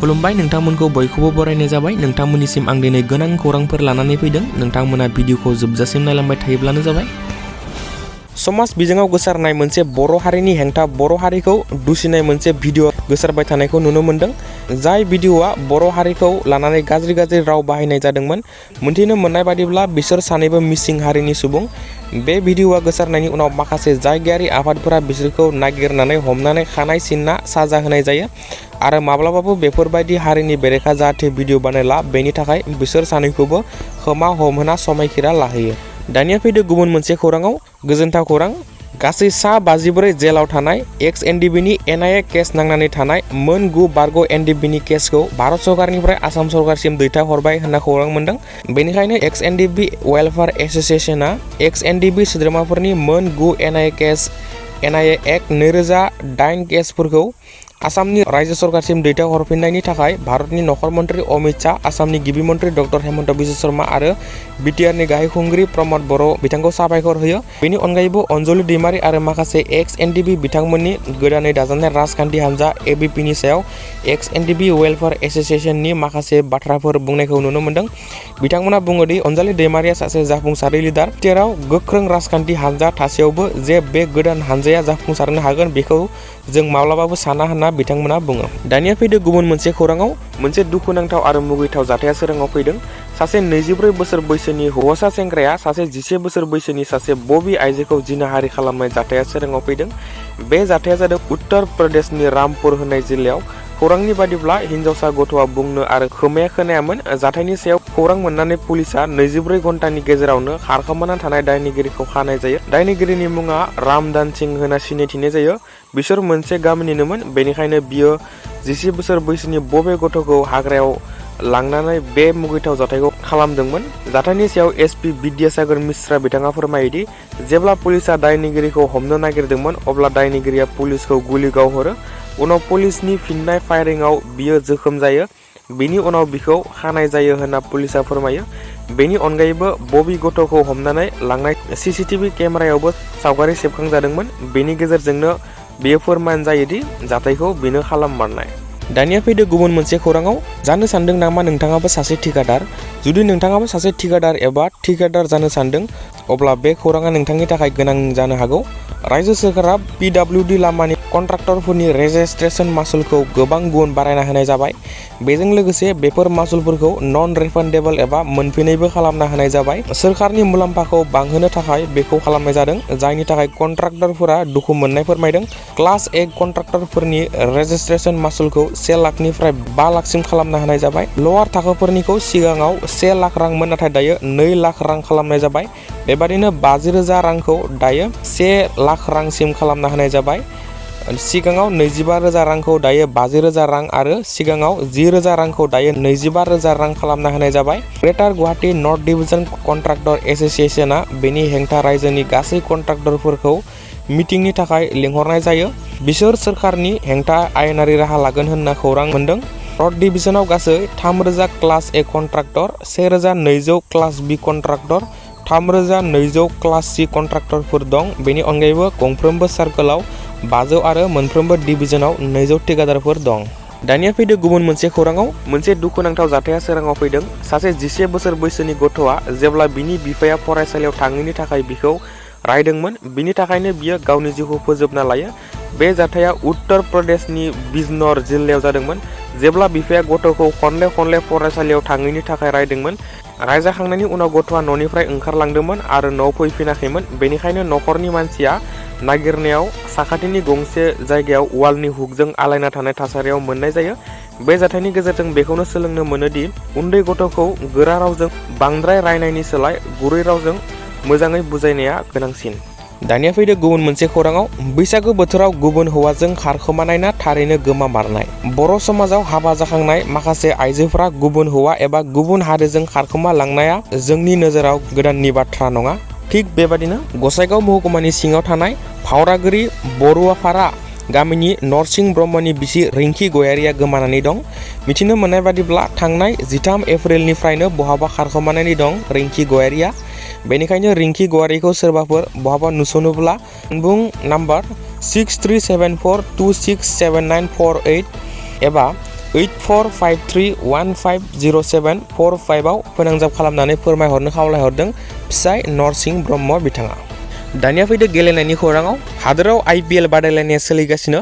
खुलुमबाय नोंथांमोनखौ बयखौबो बरायनाय जाबाय। नोंथांमोननिसिम आं दिनै गोनां खौरांफोर लानानै फैदों। नोंथांमोना भिडिअखौ जोबजासिम नायलांबाय थायोब्लानो जाबाय। समाज बिजोङाव गोसारनाय मोनसे बर' हारिनि हेंथा बर' हारिखौ दुसिनाय मोनसे भिडिअ गोसारबाय थानायखौ नुनो मोनदों। जाय भिडिअआ बर' हारिखौ लानानै गाज्रि राव बाहायनाय जादोंमोन। मोनथिनो मोननाय बादिब्ला बिसोर सानैबो मिसिं हारिनि सुबुं। बे भिडिअआ गोसारनायनि उनाव माखासे जायगायारि आफादफोरा बिसोरखौ नागिरनानै हमनानै खानाय सिनना साजा होनाय जायो आरो माब्लाबाबो बेफोरबायदि हारिनि बेरेखा जाहाथे भिडिअ बानायला बेनि थाखाय बिसोर सानैखौबो खोमा हमहोना समायखिरा लाहोयो। दानिया फैदो गुबुन मोनसे खौराङाव। गोजोनथाव खौरां। गासै सा 54 जेलाव थानाय एक्स एनडिबिनि NIA केस नांनानै थानाय मोन 9 बारग' एनडिबिनि केसखौ भारत सरकारनिफ्राय आसाम सरकारसिम दैथायहरबाय होनना खौरां मोनदों। बेनिखायनो एक्स एनडिबि वेलफेयार एस'सिएशना एक्स एनडिबि सोद्रोमाफोरनि मोन 9 NIA एक्ट 2008 केसफोरखौ आसामनि रायजो सरकारसिम दैथायहरफिननायनि थाखाय भारतनि नखर मन्त्रि अमित शाह, आसामनि गिबि मन्त्रि डक्टर हेमन्त बिश्व शर्मा आरो BTRनि गाहाय खुंगिरि प्रमद बर' बिथांखौ साबायखर होयो। बेनि अनगायैबो अनजलि दैमारि आरो माखासे एक्स एनडिबि बिथांमोननि गोदानै दाजानाय राजखान्थि हान्जा ABPनि सायाव एक्स एनडिबि वेलफेयार एस'सिएशननि माखासे बाथ्राफोर बुंनायखौ नुनो मोनदों। बिथांमोना बुङो दि अनजलि दैमारिया सासे जाफुंसारै लिडार। जेराव गोख्रों राजखान्थि हान्जा थासेयावबो जे बे गोदान हान्जाया जाफुंसारनो हागोन बेखौ जों माब्लाबाबो साना होनना बिथांमोना बुङो। दानिया फैदो गुबुन मोनसे खौराङाव। मोनसे दुखुनांथाव आरो मुगैथाव जाथाया सोराङाव फैदों। सासे 24 बोसोर बैसोनि हौवासा सेंग्राया सासे 11 बोसोर बैसोनि सासे बबि आइजोखौ जिनाहारि खालामनाय जाथाया सोराङाव फैदों। बे जाथाया जादों उत्तर प्रदेशनि रामपुर होननाय जिल्लायाव। खौरांनि बादिब्ला हिन्जावसा गथ'आ बुंनो आरो खोमाया खोनायामोन। जाथायनि सायाव खौरां मोननानै पुलिसा 24 घन्टानि गेजेरावनो खारखोमाना थानाय दायनिगिरिखौ खानाय जायो। दायनिगिरिनि मुङा रामदान सिंह होनना सिनायथिनाय जायो। बिसोर मोनसे गामिनिनोमोन। बेनिखायनो बियो 11 बोसोर बैसोनि बबे गथ'खौ हाग्रायाव लांनानै बे मुगैथाव जाथायखौ खालामदोंमोन। जाथायनि सायाव SP बिद्यासागर मिश्रा बिथाङा फोरमायोदि जेब्ला पुलिसा दायनिगिरिखौ हमनो नागिरदोंमोन अब्ला दायनिगिरिया पुलिसखौ गुलि गावहरो। उनाव पुलिसनि फिननाय फायरिंआव बियो जोखोम जायो। बेनि उनाव बिखौ खानाय जायो होनना पुलिसा फोरमायो। बेनि अनगायैबो बबि गथ'खौ हमनानै लांनाय CCTV केमेरायावबो सावगारि सेबखांजादोंमोन। बेनि गेजेरजोंनो बेयो फोरमान जायोदि जाथायखौ बेनो खालाममारनाय। दानिया फैदो गुबुन मोनसे खौराङाव। जानो सानदों नामा नोंथाङाबो सासे ठिकादार? जुदि नोंथाङाबो सासे ठिकादार एबा ठिकादार जानो सानदों अब्ला बे खौराङा नोंथांनि थाखाय गोनां जानो हागौ। रायजो सोरखारा PWD लामानि कन्ट्राक्टरफोरनि रेजिस्ट्रेशन मासुलखौ गोबां गुन बारायना होनाय जाबाय। बेजों लोगोसे बेफोर मासुलफोरखौ नन रिफान्डेबल एबा मोनफिनैबो खालामना होनाय जाबाय। सोरखारनि मुलाम्फाखौ बांहोनो थाखाय बेखौ खालामनाय जादों। जायनि थाखाय कन्ट्राक्टरफोरा दुखु मोननाय फोरमायदों। क्लास A कन्ट्राक्टरफोरनि रेजिस्ट्रेशन मासुलखौ 1 लाखनिफ्राय 5 लाखसिम खालामना होनाय जाबाय। लवार थाखोफोरनिखौ सिगाङाव 1 लाख रांमोन नाथाय दायो 2 लाख रां खालामनाय जाबाय। बेबादिनो 50,000 रांखौ दायो 1 लाख रांसिम खालामना होनाय जाबाय। सिगाङाव 25,000 रांखौ दायो 50,000 रां आरो सिगाङाव 10,000 रांखौ दायो 25,000 रां खालामना होनाय जाबाय। ग्रेटार गुवाहाटी नर्थ डिभिजन कन्ट्राक्टर एस'सिएशना बेनि हेंथा रायजोनि गासै कन्ट्राक्टरफोरखौ मिटिंनि थाखाय लिंहरनाय जायो। बिसोर सोरखारनि हेंथा आयेनारि राहा लागोन होनना खौरां मोनदों। नर्थ डिभिजनाव गासै 3,000 class A contractor, 1,200 class B contractor, 3,200 class C कन्ट्राक्टरफोर दं। बेनि अनगायैबो गंफ्रोमबो सार्कलआव 500 आरो मोनफ्रोमबो डिभिजनाव 200 ठेकेदारफोर दं। दानिया फैदो गुबुन मोनसे खौराङाव। मोनसे दुखुनांथाव जाथाया सोराङाव फैदों। सासे 11 बोसोर बैसोनि गथ'आ जेब्ला बिनि बिफाया फरायसालियाव थाङैनि थाखाय बिखौ रायदोंमोन बिनि थाखायनो बियो गावनि जिउखौ फोजोबना लायो। बे जाथाया उत्तर प्रदेशनि बिजनौर जिल्लायाव जादोंमोन। जेब्ला बिफाया गथ'खौ खनले फरायसालियाव थाङैनि थाखाय रायदोंमोन। रायजाखांनायनि उनाव गथ'आ न'निफ्राय ओंखारलांदोंमोन आरो न'आव फैफिनाखैमोन। बेनिखायनो नखरनि मानसिया नागिरनायाव साखाथिनि गंसे जायगायाव वालनि हुकजों आलायना थानाय थासारियाव मोननाय जायो। बे जाथायनि गेजेरजों बेखौनो सोलोंनो मोनोदि उन्दै गथ'खौ गोरा रावजों बांद्राय रायनायनि सोलाय गुरै रावजों मोजाङै बुजायनाया गोनांसिन। दानिया फैदो गुबुन मोनसे खौराङाव। बैसागो बोथोराव गुबुन हौवाजों खारखोमानायना थारैनो गोमामारनाय। बर' समाजाव हाबा जाखांनाय माखासे आइजोफोरा गुबुन हौवा एबा गुबुन हारिजों खारखोमा लांनाया जोंनि नोजोराव गोदाननि बाथ्रा नङा। थिग बेबादिनो गसाइगाव महकुमानि सिङाव थानाय फावरागुरि बरुवाफारा गामिनि नरसिं ब्रह्मनि बिसि रिंखि गयारिया गोमानानै दं। मिथिनो मोननाय बादिब्ला थांनाय 13 एप्रिलनिफ्रायनो बहाबा खारखोमानानै दं रिंखि गयारिया। बेनिखायनो रिंखि गयारिखौ सोरबाफोर बहाबा नुसनोब्ला जानबुं नाम्बार 6374267948 एबा 8453150745 आव फोनांजाब खालामनानै फोरमायहरनो खावलायहरदों फिसाय नरसिंह ब्रह्म बिथाङा। दानिया फैदो गेलेनायनि खौराङाव। हादोराव IPL बादायलायनाया सोलिगासिनो।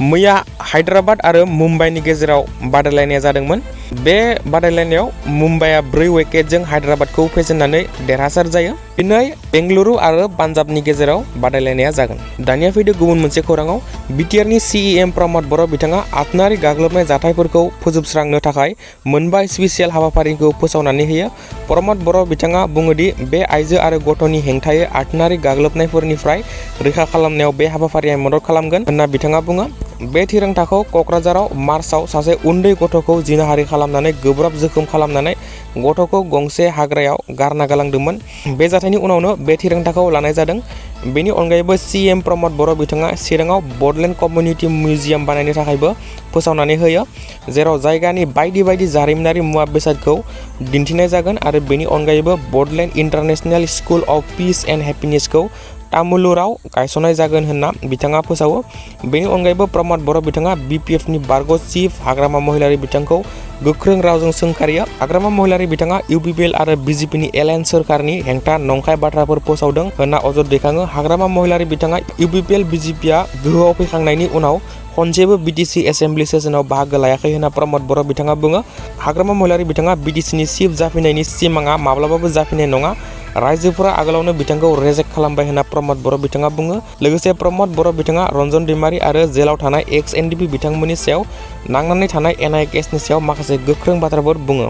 मैया हायद्राबाद आरो मुम्बाइनि गेजेराव बादायलायनाया जादोंमोन। बे बादायलायनायाव मुम्बाइआ 4 विकेटजों हायद्राबादखौ फेजेननानै देरहासार जायो। दिनै बेंगलुरु आरो पान्जाबनि गेजेराव बादायलायनाया जागोन। दानिया फैदो गुबुन मोनसे खौराङाव। BTRनि CEM प्रमद बर' बिथाङा आथोनारि गाग्लोबनाय जाथायफोरखौ फोजोबस्रांनो थाखाय मोनबा स्पेसियेल हाबाफारिखौ फोसावनानै होयो। प्रमद बर' बिथाङा बुङोदि बे आइजो आरो गथ'नि हेंथायै आथोनारि गाग्लोबनायफोरनिफ्राय रैखा खालामनायाव बे हाबाफारिया मदद खालामगोन होनना बिथाङा बुङो। बे थिरांथाखौ क'क्राझाराव मार्चआव सासे उन्दै गथ'खौ जिनाहारि खालामनानै गोब्राब जोखोम खालामनानै गथ'खौ गंसे हाग्रायाव गारना गालांदोंमोन। बे जाथायनि उनावनो बे थिरांथाखौ लानाय जादों। बेनि अनगायैबो CM प्रमद बर' बिथाङा चिराङाव बडलेण्ड कमिउनिटि मिउजियाम बानायनो थाखायबो फोसावनानै होयो, जेराव जायगानि बायदि बायदि जारिमिनारि मुवा बेसादखौ दिन्थिनाय जागोन आरो बेनि अनगायैबो Bodoland International School of Peace and हेपिनेसखौ तामुलुराव गायसननाय जागोन होनना बिथाङा फोसावो। बेनि अनगायैबो प्रमद बर' बिथाङा BPFनि बारग' चिफ हाग्रामा महिलारी बिथांखौ गोख्रों रावजों सोंखारियो। हाग्रामा महिलारी बिथाङा UPPL आरो BJPनि एलायन्स सोरखारनि हेंथा नंखाय बाथ्राफोर फोसावदों होनना अजद दैखाङो। हाग्रामा महिलारी बिथाङा UPPL BJPआ गोहोआव फैखांनायनि उनाव खनसेबो BTC एसेम्बलि सेसनाव बाहागो लायाखै होनना प्रमद बर' बिथाङा बुङो। हाग्रामा महिलारी बिथाङा BTCनि चिफ जाफिननायनि सिमाङा माब्लाबाबो जाफिननाय नङा। रायजोफोरा आगोलावनो बिथांखौ रेजेक्ट खालामबाय होनना प्रमद बर' बिथाङा बुङो। लोगोसे प्रमद बर' बिथाङा रन्जन दैमारि आरो जेलाव थानाय ex-NDP बिथांमोननि सायाव नांनानै थानाय NIA केसनि सायाव माखासे गोख्रों बाथ्राफोर बुङो।